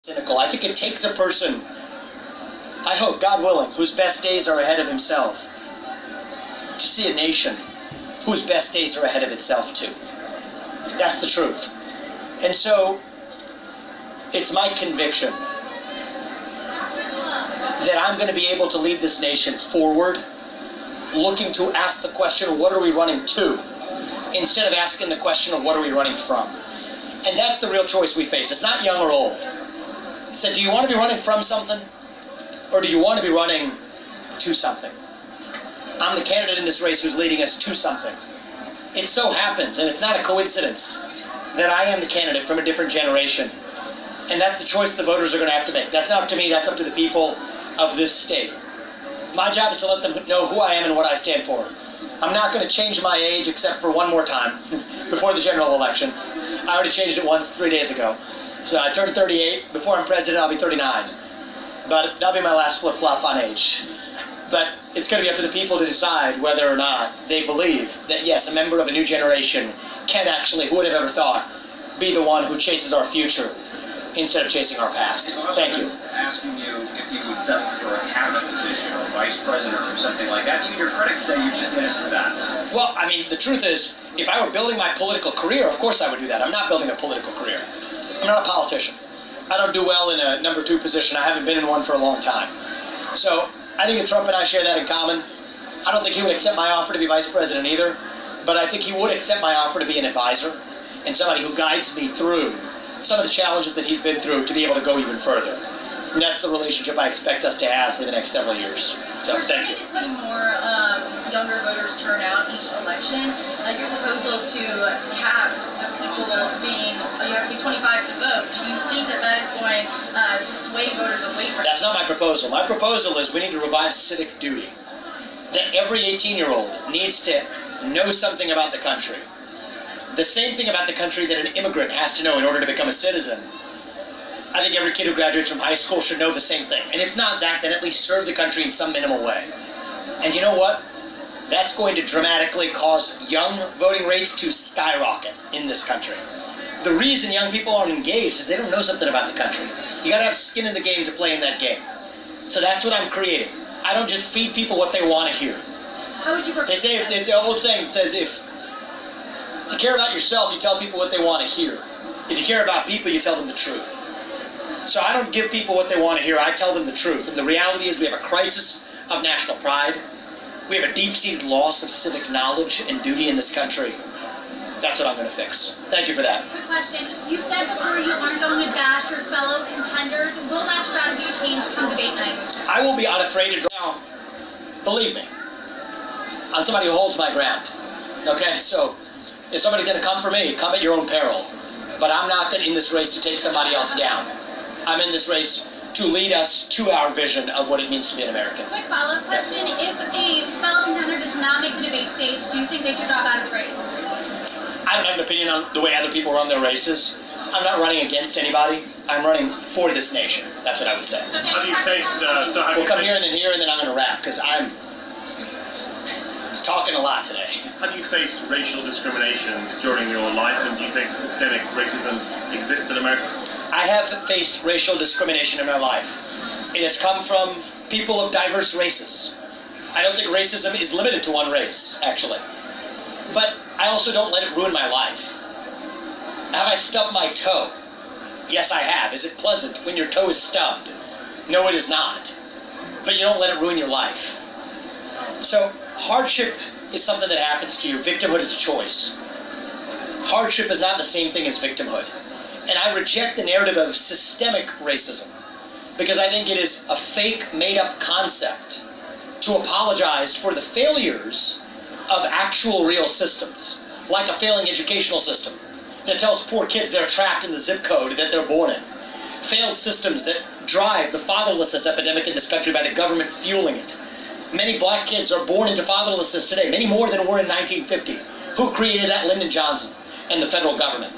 cynical. I think it takes a person, I hope, God willing, whose best days are ahead of himself, to see a nation whose best days are ahead of itself too. That's the truth. And so, it's my conviction that I'm going to be able to lead this nation forward, looking to ask the question, what are we running to? Instead of asking the question of what are we running from? And that's the real choice we face. It's not young or old. It's that, do you want to be running from something? Or do you want to be running to something? I'm the candidate in this race who's leading us to something. It so happens, and it's not a coincidence, that I am the candidate from a different generation. And that's the choice the voters are going to have to make. That's not up to me, that's up to the people of this state. My job is to let them know who I am and what I stand for. I'm not going to change my age except for one more time before the general election. I already changed it once 3 days ago. So I turned 38. Before I'm president, I'll be 39. But that'll be my last flip-flop on age. But it's going to be up to the people to decide whether or not they believe that, yes, a member of a new generation can actually, who would have ever thought, be the one who chases our future instead of chasing our past. Thank you. Asking you if you would step for a cabinet position or vice president or something like that. Even your critics say you're just in it for that. Well, I mean, the truth is, if I were building my political career, of course I would do that. I'm not building a political career. I'm not a politician. I don't do well in a number 2 position. I haven't been in one for a long time. So I think that Trump and I share that in common. I don't think he would accept my offer to be vice president either, but I think he would accept my offer to be an advisor and somebody who guides me through some of the challenges that he's been through to be able to go even further. And that's the relationship I expect us to have for the next several years. So thank you. We're starting to see more younger voters turn out each election. Your proposal to have people being, you have to be 25 to vote, do you think that that is going to sway voters away from it? That's not my proposal. My proposal is we need to revive civic duty. That every 18-year-old needs to know something about the country. The same thing about the country that an immigrant has to know in order to become a citizen. I think every kid who graduates from high school should know the same thing. And if not that, then at least serve the country in some minimal way. And you know what? That's going to dramatically cause young voting rates to skyrocket in this country. The reason young people aren't engaged is they don't know something about the country. You gotta have skin in the game to play in that game. So that's what I'm creating. I don't just feed people what they want to hear. How would you They say, it's an old saying that says, if you care about yourself, you tell people what they want to hear. If you care about people, you tell them the truth. So I don't give people what they want to hear, I tell them the truth. And the reality is we have a crisis of national pride. We have a deep-seated loss of civic knowledge and duty in this country. That's what I'm going to fix. Thank you for that. Quick question. You said before you aren't going to bash your fellow contenders. Will that strategy change come debate night? I will be unafraid to now. Believe me, I'm somebody who holds my ground. Okay, so if somebody's going to come for me, come at your own peril. But I'm not in this race to take somebody else down. I'm in this race to lead us to our vision of what it means to be an American. Quick follow-up question. If a fellow contender does not make the debate stage, do you think they should drop out of the race? I don't have an opinion on the way other people run their races. I'm not running against anybody. I'm running for this nation. That's what I would say. Have you faced... we'll come here, and then I'm going to wrap, because I'm talking a lot today. Have you faced racial discrimination during your life, and do you think systemic racism exists in America? I have faced racial discrimination in my life. It has come from people of diverse races. I don't think racism is limited to one race, actually. But I also don't let it ruin my life. Have I stubbed my toe? Yes, I have. Is it pleasant when your toe is stubbed? No, it is not. But you don't let it ruin your life. So, hardship is something that happens to you. Victimhood is a choice. Hardship is not the same thing as victimhood. And I reject the narrative of systemic racism, because I think it is a fake, made-up concept to apologize for the failures of actual real systems, like a failing educational system that tells poor kids they're trapped in the zip code that they're born in. Failed systems that drive the fatherlessness epidemic in this country by the government fueling it. Many black kids are born into fatherlessness today, many more than were in 1950. Who created that? Lyndon Johnson and the federal government.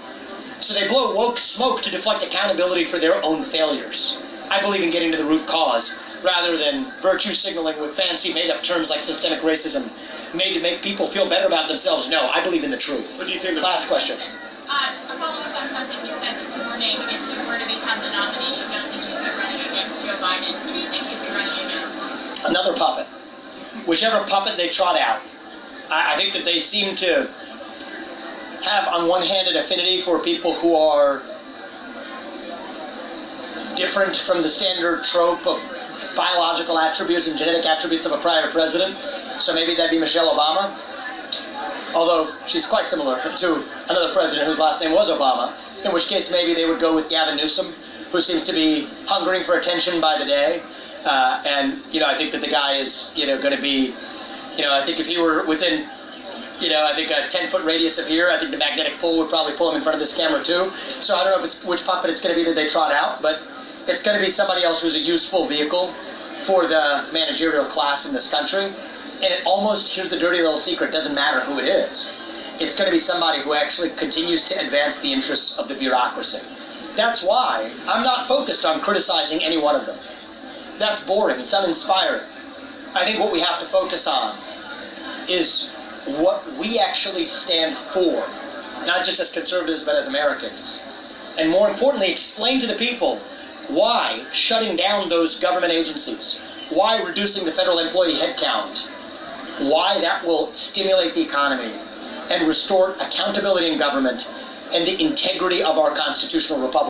So they blow woke smoke to deflect accountability for their own failures. I believe in getting to the root cause, rather than virtue signaling with fancy made-up terms like systemic racism, made to make people feel better about themselves. No, I believe in the truth. What do you think? Last question. A follow-up on something you said this morning. If you were to become the nominee, another puppet. Whichever puppet they trot out. I think that they seem to have, on one hand, an affinity for people who are different from the standard trope of biological attributes and genetic attributes of a prior president. So maybe that'd be Michelle Obama. Although she's quite similar to another president whose last name was Obama, in which case maybe they would go with Gavin Newsom, who seems to be hungering for attention by the day. And, I think that the guy is, going to be, I think if he were within, I think a 10-foot radius of here, I think the magnetic pull would probably pull him in front of this camera too. So I don't know if it's which puppet it's going to be that they trot out, but it's going to be somebody else who's a useful vehicle for the managerial class in this country. And it almost, here's the dirty little secret, doesn't matter who it is. It's going to be somebody who actually continues to advance the interests of the bureaucracy. That's why I'm not focused on criticizing any one of them. That's boring, it's uninspiring. I think what we have to focus on is what we actually stand for, not just as conservatives, but as Americans. And more importantly, explain to the people why shutting down those government agencies, why reducing the federal employee headcount, why that will stimulate the economy and restore accountability in government and the integrity of our constitutional republic.